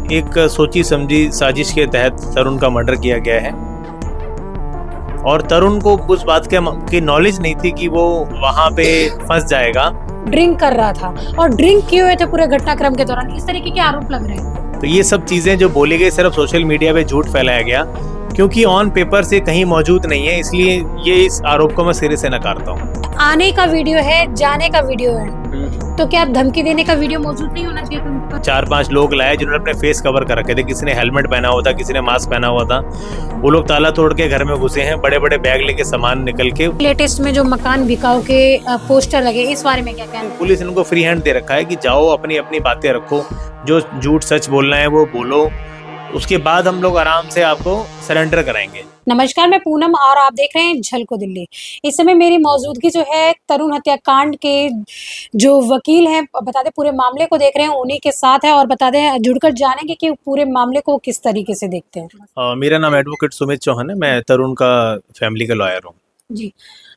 एक सोची समझी साजिश के तहत तरुण का मर्डर किया गया है और तरुण को उस बात की नॉलेज नहीं थी कि वो वहां पे फंस जाएगा। ड्रिंक कर रहा था और ड्रिंक किए हुए थे पूरे घटनाक्रम के दौरान, इस तरीके के आरोप लग रहे हैं। तो ये सब चीजें जो बोली गई सिर्फ सोशल मीडिया पे झूठ फैलाया गया, क्योंकि ऑन पेपर से कहीं मौजूद नहीं है, इसलिए ये इस आरोप को मैं सिरे से नकारता हूँ। आने का वीडियो है, जाने का वीडियो है, तो क्या धमकी देने का वीडियो मौजूद नहीं होना चाहिए था? 4-5 लोग लाए जिन्होंने अपने फेस कवर कर रखे थे, किसी ने हेलमेट पहना हुआ था, किसी ने मास्क पहना हुआ था। वो लोग ताला तोड़ के घर में घुसे हैं, बड़े बड़े बैग लेके सामान निकल के। लेटेस्ट में जो मकान बिकाऊ के पोस्टर लगे, इस बारे में क्या कहना है? पुलिस इनको फ्री हैंड दे रखा है कि जाओ अपनी अपनी बातें रखो, जो झूठ सच बोलना है वो बोलो, उसके बाद हम लोग आराम से आपको सरेंडर कराएंगे। नमस्कार, मैं पूनम और आप देख रहे हैं झलको दिल्ली। इस समय मेरी मौजूदगी जो है तरुण हत्याकांड के जो वकील हैं, बता दें पूरे मामले को देख रहे हैं, उन्हीं के साथ है और बता दें जुड़कर जानेंगे कि पूरे मामले को किस तरीके से देखते हैं। मेरा नाम एडवोकेट सुमित चौहान है, मैं तरुण का फैमिली का लॉयर हूँ। जी,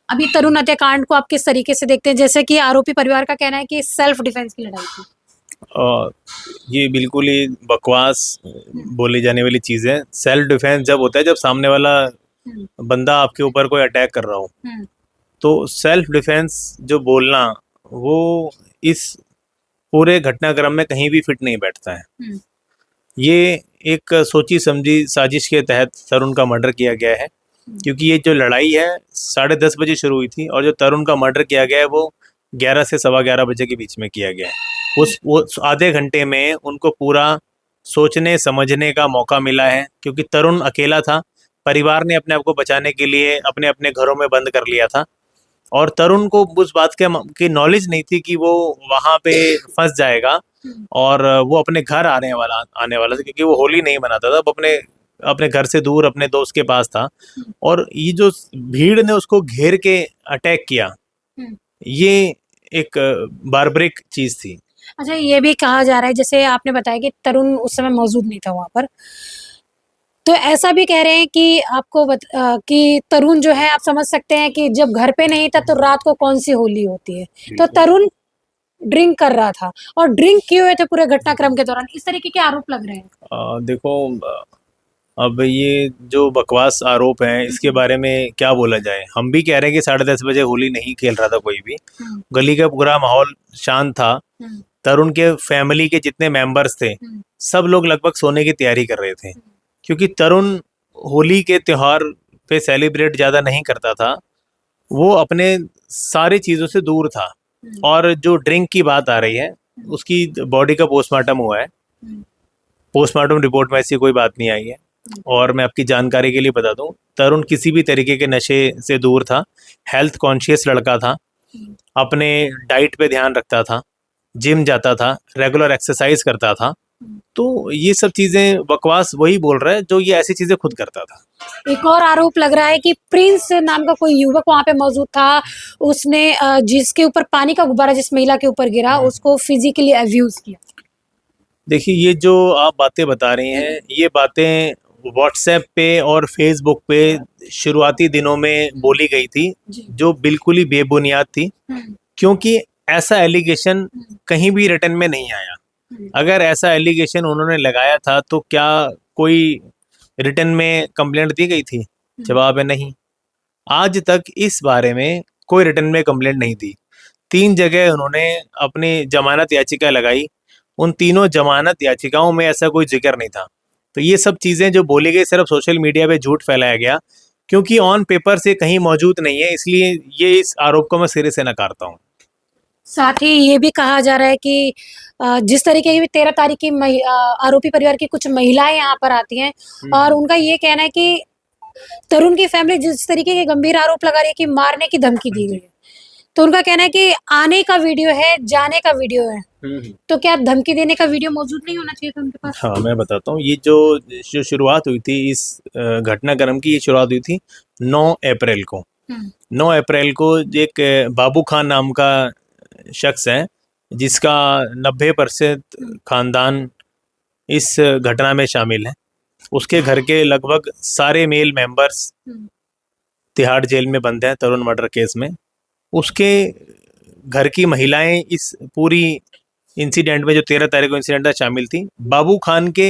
अभी तरुण हत्याकांड को आप किस तरीके से देखते हैं? जैसे कि आरोपी परिवार का कहना है कि सेल्फ डिफेंस की लड़ाई थी। ये बिल्कुल ही बकवास बोली जाने वाली चीज है। सेल्फ डिफेंस जब होता है जब सामने वाला बंदा आपके ऊपर कोई अटैक कर रहा हो, तो सेल्फ डिफेंस जो बोलना वो इस पूरे घटनाक्रम में कहीं भी फिट नहीं बैठता है। ये एक सोची समझी साजिश के तहत तरुण का मर्डर किया गया है, क्योंकि ये जो लड़ाई है 10:30 बजे शुरू हुई थी और जो तरुण का मर्डर किया गया है वो 11 से 11:15 बजे के बीच में किया गया है। वो आधे घंटे में उनको पूरा सोचने समझने का मौका मिला है, क्योंकि तरुण अकेला था, परिवार ने अपने आप को बचाने के लिए अपने अपने घरों में बंद कर लिया था और तरुण को उस बात की नॉलेज नहीं थी कि वो वहां पे फंस जाएगा और वो अपने घर आने वाला था, क्योंकि वो होली नहीं मनाता था, वो अपने अपने घर से दूर अपने दोस्त के पास था और ये जो भीड़ ने उसको घेर के अटैक किया, ये एक बार्बरिक चीज थी। अच्छा, ये भी कहा जा रहा है, जैसे आपने बताया कि तरुण उस समय मौजूद नहीं था वहां पर, तो ऐसा भी कह रहे हैं कि कि तरुण जो है, आप समझ सकते हैं कि जब घर पे नहीं था तो रात को कौन सी होली होती है, तो तरुण ड्रिंक कर रहा था और ड्रिंक किए हुए थे पूरे घटनाक्रम के दौरान, इस तरीके के आरोप लग रहे हैं। देखो, अब ये जो बकवास आरोप हैं इसके बारे में क्या बोला जाए। हम भी कह रहे हैं कि 10:30 बजे होली नहीं खेल रहा था कोई भी, गली का पूरा माहौल शांत था, तरुण के फैमिली के जितने मेंबर्स थे सब लोग लगभग सोने की तैयारी कर रहे थे, क्योंकि तरुण होली के त्योहार पे सेलिब्रेट ज़्यादा नहीं करता था, वो अपने सारी चीज़ों से दूर था। और जो ड्रिंक की बात आ रही है, उसकी बॉडी का पोस्टमार्टम हुआ है, पोस्टमार्टम रिपोर्ट में ऐसी कोई बात नहीं आई है। और मैं आपकी जानकारी के लिए बता दूं, तरुण किसी भी तरीके के नशे से दूर था, हेल्थ कॉन्शियस लड़का था, अपने डाइट पे ध्यान रखता था, जिम जाता था, रेगुलर एक्सरसाइज करता था। तो ये सब चीजें बकवास वही बोल रहा है जो ये ऐसी चीजें खुद करता था। एक और आरोप लग रहा है कि प्रिंस नाम का कोई युवक वहां पे मौजूद था, उसने जिसके ऊपर पानी का गुब्बारा जिस महिला के ऊपर गिरा, उसको फिजिकली अब्यूज किया। देखिए, ये जो आप बातें बता रही हैं, ये बातें व्हाट्सएप पे और फेसबुक पे शुरुआती दिनों में बोली गई थी, जो बिल्कुल ही बेबुनियाद थी, क्योंकि ऐसा एलिगेशन कहीं भी रिटर्न में नहीं आया। अगर ऐसा एलिगेशन उन्होंने लगाया था तो क्या कोई रिटर्न में कंप्लेंट दी गई थी? जवाब है नहीं। आज तक इस बारे में कोई रिटर्न में कंप्लेंट नहीं दी। 3 जगह उन्होंने अपनी जमानत याचिका लगाई, उन तीनों जमानत याचिकाओं में ऐसा कोई जिक्र नहीं था। तो ये सब चीज़ें जो बोली गई सिर्फ सोशल मीडिया पे झूठ फैलाया गया, क्योंकि ऑन पेपर से कहीं मौजूद नहीं है, इसलिए ये इस आरोप को मैं सिरे से नकारता हूँ। साथ ही ये भी कहा जा रहा है कि जिस तरीके की 13 तारीख की आरोपी परिवार की कुछ महिलाएं यहाँ पर आती हैं और उनका ये कहना है कि तरुण की फैमिली जिस तरीके के गंभीर आरोप लगा रही है कि मारने की धमकी दी गई है, तो उनका कहना है कि आने का वीडियो है, जाने का वीडियो है, तो क्या धमकी देने का वीडियो मौजूद नहीं होना चाहिए था उनके पास? हाँ, मैं बताता हूँ। ये जो शुरुआत हुई थी इस घटनाक्रम की, ये शुरुआत हुई थी 9 अप्रैल को। 9 अप्रैल को एक बाबू खान नाम का शख्स है, जिसका 90% खानदान इस घटना में शामिल है। उसके घर के लगभग सारे मेल मेंबर्स तिहाड़ जेल में बंद हैं तरुण मर्डर केस में। उसके घर की महिलाएं इस पूरी इंसिडेंट में, जो 13 तारीख को इंसिडेंट था, शामिल थी। बाबू खान के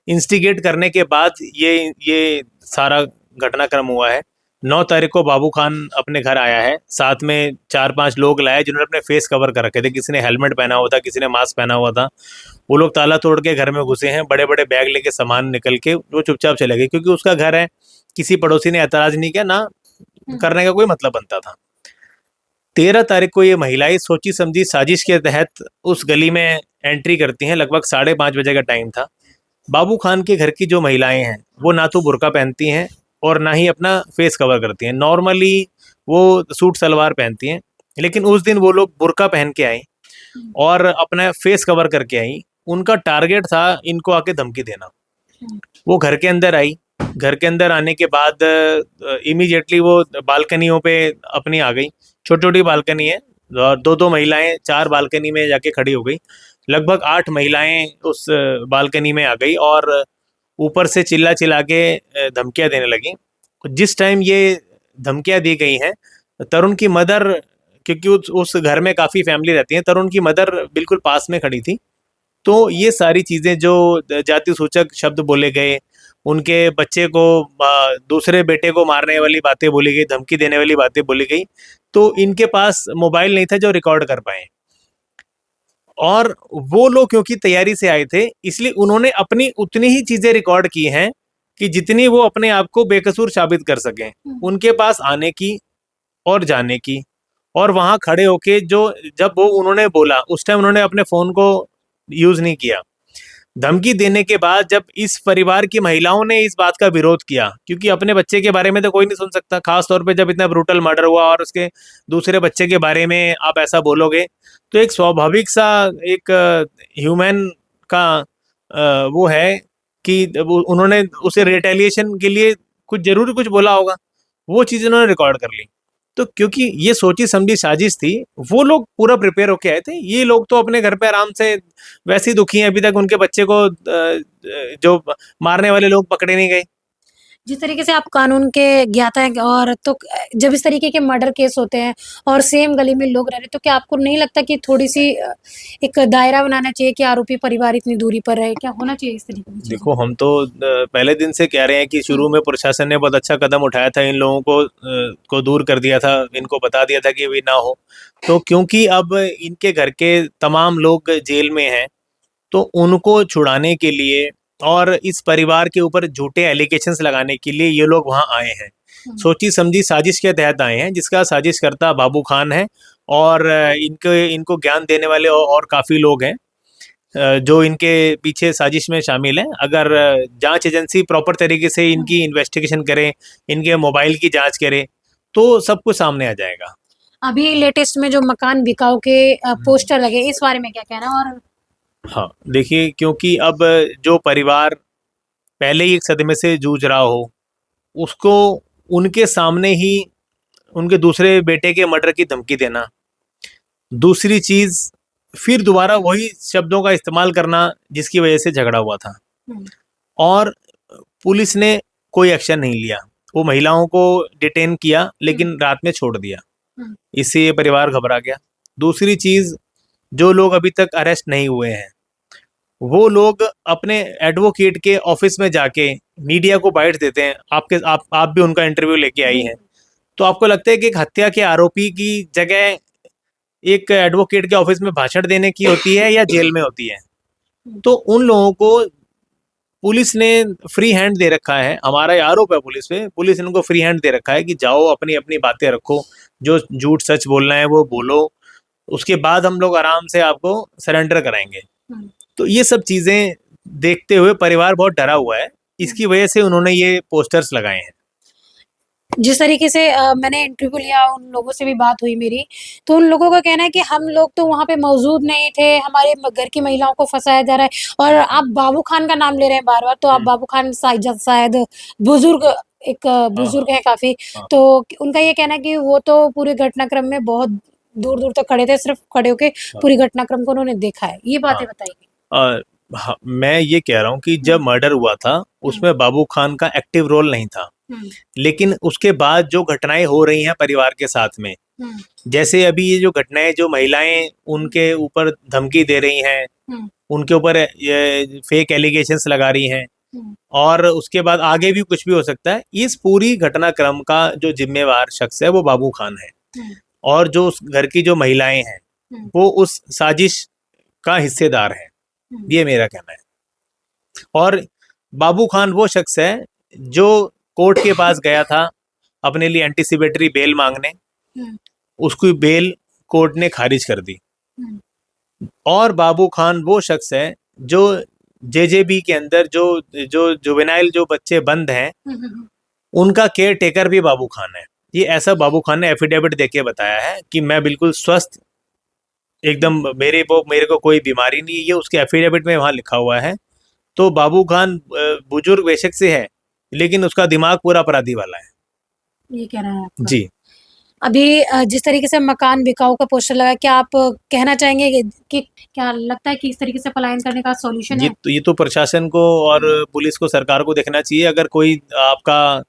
इंस्टिगेट करने के बाद ये सारा घटनाक्रम हुआ है। 9 तारीख को बाबू खान अपने घर आया है, साथ में 4-5 लोग लाए जिन्होंने अपने फेस कवर कर रखे थे। किसी ने हेलमेट पहना हुआ था, किसी ने मास्क पहना हुआ था। वो लोग ताला तोड़ के घर में घुसे हैं, बड़े बड़े बैग लेके सामान निकल के वो चुपचाप चले गए, क्योंकि उसका घर है। किसी पड़ोसी ने ऐतराज नहीं किया, ना करने का कोई मतलब बनता था। 13 तारीख को ये महिलाएं सोची समझी साजिश के तहत उस गली में एंट्री करती हैं। लगभग 5:30 बजे का टाइम था। बाबू खान के घर की जो महिलाएं हैं वो ना तो बुर्का पहनती हैं और ना ही अपना फेस कवर करती हैं। नॉर्मली वो सूट सलवार पहनती हैं, लेकिन उस दिन वो लोग बुर्का पहन के आई और अपना फेस कवर करके आई। उनका टारगेट था इनको आके धमकी देना। वो घर के अंदर आई। घर के अंदर आने के बाद इमीडिएटली वो बालकनियों पे अपनी आ गई। छोटी छोटी बालकनी है, 2-2 महिलाएं 4 बालकनी में जाके खड़ी हो गई। लगभग 8 महिलाएं उस बालकनी में आ गई और ऊपर से चिल्ला चिल्ला के धमकियां देने लगी। जिस टाइम ये धमकियां दी गई हैं, तरुण की मदर, क्योंकि उस घर में काफ़ी फैमिली रहती है, तरुण की मदर बिल्कुल पास में खड़ी थी। तो ये सारी चीज़ें, जो जाति सूचक शब्द बोले गए, उनके बच्चे को दूसरे बेटे को मारने वाली बातें बोली गई, धमकी देने वाली बातें बोली गई, तो इनके पास मोबाइल नहीं था जो रिकॉर्ड कर पाए। और वो लोग क्योंकि तैयारी से आए थे, इसलिए उन्होंने अपनी उतनी ही चीज़ें रिकॉर्ड की हैं कि जितनी वो अपने आप को बेकसूर साबित कर सकें। उनके पास आने की और जाने की, और वहाँ खड़े होके जब वो उन्होंने बोला, उस टाइम उन्होंने अपने फ़ोन को यूज़ नहीं किया। धमकी देने के बाद जब इस परिवार की महिलाओं ने इस बात का विरोध किया, क्योंकि अपने बच्चे के बारे में तो कोई नहीं सुन सकता, खास तौर पे जब इतना ब्रूटल मर्डर हुआ और उसके दूसरे बच्चे के बारे में आप ऐसा बोलोगे, तो एक स्वाभाविक सा एक ह्यूमन का वो है कि उन्होंने उसे रिटेलिएशन के लिए कुछ बोला होगा। वो चीज़ उन्होंने रिकॉर्ड कर ली। तो क्योंकि ये सोची समझी साजिश थी, वो लोग पूरा प्रिपेयर होके आए थे। ये लोग तो अपने घर पे आराम से वैसे ही दुखी हैं, अभी तक उनके बच्चे को जो मारने वाले लोग पकड़े नहीं गए। जिस तरीके से आप कानून के ज्ञाता हैं, और तो जब इस तरीके के मर्डर केस होते हैं और सेम गली में लोग रह रहे हैं, तो क्या आपको नहीं लगता कि थोड़ी सी एक दायरा बनाना चाहिए कि आरोपी परिवार इतनी दूरी पर रहे? क्या होना चाहिए इस तरीके की चीजें? देखो, हम तो पहले दिन से कह रहे हैं कि शुरू में प्रशासन ने बहुत अच्छा कदम उठाया था, इन लोगों को दूर कर दिया था, इनको बता दिया था कि ये ना हो। तो क्योंकि अब इनके घर के तमाम लोग जेल में हैं, तो उनको छुड़ाने के लिए और इस परिवार के ऊपर झूठे एलिगेशंस लगाने के लिए ये लोग वहाँ आए हैं। सोची समझी साजिश के तहत आए हैं, जिसका साजिशकर्ता बाबू खान है और इनको ज्ञान देने वाले और काफ़ी लोग हैं जो इनके पीछे साजिश में शामिल हैं। अगर जांच एजेंसी प्रॉपर तरीके से इनकी इन्वेस्टिगेशन करे, इनके मोबाइल की जांच करे, तो सब कुछ सामने आ जाएगा। अभी लेटेस्ट में जो मकान बिकाऊ के पोस्टर लगे, इस बारे में क्या कहना है? और हाँ, देखिए, क्योंकि अब जो परिवार पहले ही एक सदमे से जूझ रहा हो, उसको उनके सामने ही उनके दूसरे बेटे के मर्डर की धमकी देना, दूसरी चीज़ फिर दोबारा वही शब्दों का इस्तेमाल करना जिसकी वजह से झगड़ा हुआ था, और पुलिस ने कोई एक्शन नहीं लिया। वो महिलाओं को डिटेन किया लेकिन रात में छोड़ दिया। इससे ये परिवार घबरा गया। दूसरी चीज़, जो लोग अभी तक अरेस्ट नहीं हुए हैं, वो लोग अपने एडवोकेट के ऑफिस में जाके मीडिया को बाइट देते हैं। आप भी उनका इंटरव्यू लेके आई हैं, तो आपको लगता है कि एक हत्या के आरोपी की जगह एक एडवोकेट के ऑफिस में भाषण देने की होती है या जेल में होती है? तो उन लोगों को पुलिस ने फ्री हैंड दे रखा है। हमारा ये आरोप है पुलिस पे, पुलिस ने उनको फ्री हैंड दे रखा है कि जाओ अपनी अपनी बातें रखो, जो झूठ सच बोलना है वो बोलो, उसके बाद हम लोग आराम से आपको सरेंडर कराएंगे। तो ये सब चीज़ें देखते हुए परिवार बहुत डरा हुआ है। इसकी वजह से उन्होंने ये पोस्टर्स लगाए हैं। जिस तरीके से मैंने इंटरव्यू लिया, उन लोगों से भी बात हुई मेरी, तो उन लोगों का कहना है कि हम लोग तो वहाँ पे मौजूद नहीं थे, हमारे घर की महिलाओं को फंसाया जा रहा है। और आप बाबू खान का नाम ले रहे हैं बार-बार, तो आप बाबू खान शायद बुजुर्ग बुजुर्ग हैं काफ़ी, तो उनका ये कहना है कि वो तो पूरे घटनाक्रम में बहुत दूर-दूर तक खड़े थे, सिर्फ खड़े होके पूरी घटनाक्रम को उन्होंने देखा है। ये बातें बताइए। हाँ, मैं ये कह रहा हूँ कि जब मर्डर हुआ था उसमें बाबू खान का एक्टिव रोल नहीं था, लेकिन उसके बाद जो घटनाएं हो रही हैं परिवार के साथ में, जैसे अभी ये जो घटनाएं, जो महिलाएं उनके ऊपर धमकी दे रही हैं, उनके ऊपर ये फेक एलिगेशंस लगा रही हैं, और उसके बाद आगे भी कुछ भी हो सकता है। इस पूरी घटनाक्रम का जो जिम्मेवार शख्स है वो बाबू खान है, और जो उस घर की जो महिलाएं हैं वो उस साजिश का हिस्सेदार है, ये मेरा कहना है। और बाबू खान वो शख्स है जो कोर्ट के पास गया था अपने लिए एंटीसिपेटरी बेल मांगने, उसकी बेल कोर्ट ने खारिज कर दी। और बाबू खान वो शख्स है जो जेजेबी के अंदर जो जुवेनाइल जो बच्चे बंद हैं उनका केयर टेकर भी बाबू खान है। ये ऐसा बाबू खान ने एफिडेविट देके बताया है कि मैं बिल्कुल स्वस्थ, एकदम मेरे को कोई बीमारी नहीं है, ये उसके एफिडेविट में वहाँ लिखा हुआ है। तो बाबू खान बुजुर्ग बेशक से है, लेकिन उसका दिमाग पूरा अपराधी वाला है। ये कह रहा है आपका। जी। अभी जिस तरीके से मकान बिकाऊ का पोस्टर लगा, क्या आप कहना चाहेंगे कि क्या लगता है कि इस तरीके से पलायन करने का सॉल्यूशन है? ये तो प्रशासन को और पुलिस को, सरकार को देखना चाहिए। अगर कोई आपका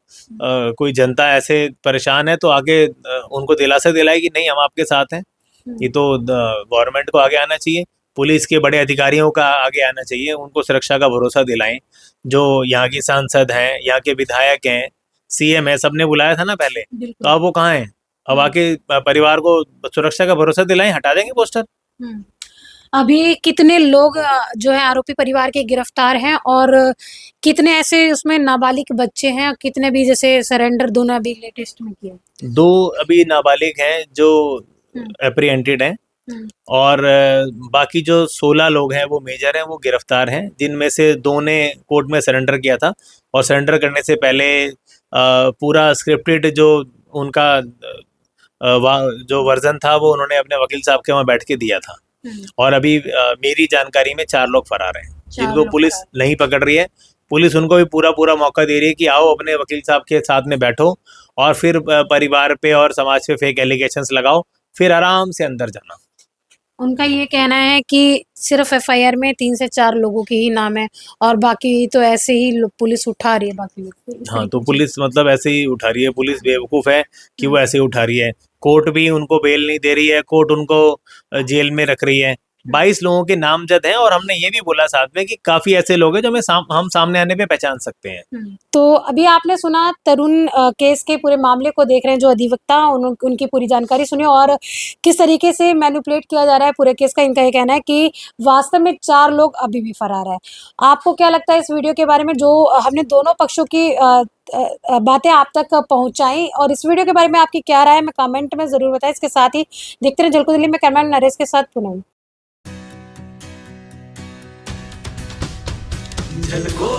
कोई जनता ऐसे परेशान है तो आगे उनको दिलासा दिलाए कि नहीं, हम आपके साथ हैं। ये तो गवर्नमेंट को आगे आना चाहिए, पुलिस के बड़े अधिकारियों का आगे आना चाहिए, उनको सुरक्षा का भरोसा दिलाएं। जो यहाँ की सांसद हैं, यहाँ के विधायक हैं, सीएम है, सबने बुलाया था ना पहले, तो अब वो कहाँ हैं? अब आके परिवार को सुरक्षा का भरोसा दिलाएं, हटा देंगे पोस्टर। अभी कितने लोग जो है आरोपी परिवार के गिरफ्तार हैं, और कितने ऐसे उसमें नाबालिग बच्चे हैं, कितने भी जैसे सरेंडर दोनों अभी लेटेस्ट में किया? 2 अभी नाबालिग हैं जो एप्रीहेंटेड हैं, और बाकी जो 16 लोग हैं वो मेजर हैं, वो गिरफ्तार हैं, जिनमें से 2 ने कोर्ट में सरेंडर किया था। और सरेंडर करने से पहले पूरा स्क्रिप्टेड जो उनका जो वर्जन था वो उन्होंने अपने वकील साहब के वहाँ बैठ के दिया था। और अभी मेरी जानकारी में 4 लोग फरार हैं, जिनको पुलिस नहीं पकड़ रही है। पुलिस उनको भी पूरा मौका दे रही है कि आओ अपने वकील साहब के साथ में बैठो, और फिर परिवार पे और समाज पे फेक एलिगेशंस लगाओ, फिर आराम से अंदर जाना। उनका ये कहना है कि सिर्फ एफआईआर में 3 से 4 लोगों के ही नाम है, और बाकी तो ऐसे ही पुलिस उठा रही है बाकी लोग। हाँ, तो पुलिस मतलब ऐसे ही उठा रही है। पुलिस बेवकूफ़ है कि वो ऐसे ही उठा रही है। कोर्ट भी उनको बेल नहीं दे रही है, कोर्ट उनको जेल में रख रही है। 22 लोगों के नामजद हैं, और हमने ये भी बोला साथ में कि काफ़ी ऐसे लोग हैं जो हम सामने आने पे पहचान सकते हैं। तो अभी आपने सुना तरुण केस के पूरे मामले को देख रहे हैं जो अधिवक्ता, उनकी पूरी जानकारी सुनी, और किस तरीके से मैनिपुलेट किया जा रहा है पूरे केस का। इनका ये कहना है कि वास्तव में 4 लोग अभी भी फरार है। आपको क्या लगता है इस वीडियो के बारे में, जो हमने दोनों पक्षों की बातें आप तक पहुंचाई, और इस वीडियो के बारे में आपकी क्या राय है, मैं कमेंट में जरूर बताएं। इसके साथ ही देखते रहे जलको दिल्ली में, कैमरामैन नरेश के साथ पूनम। झलको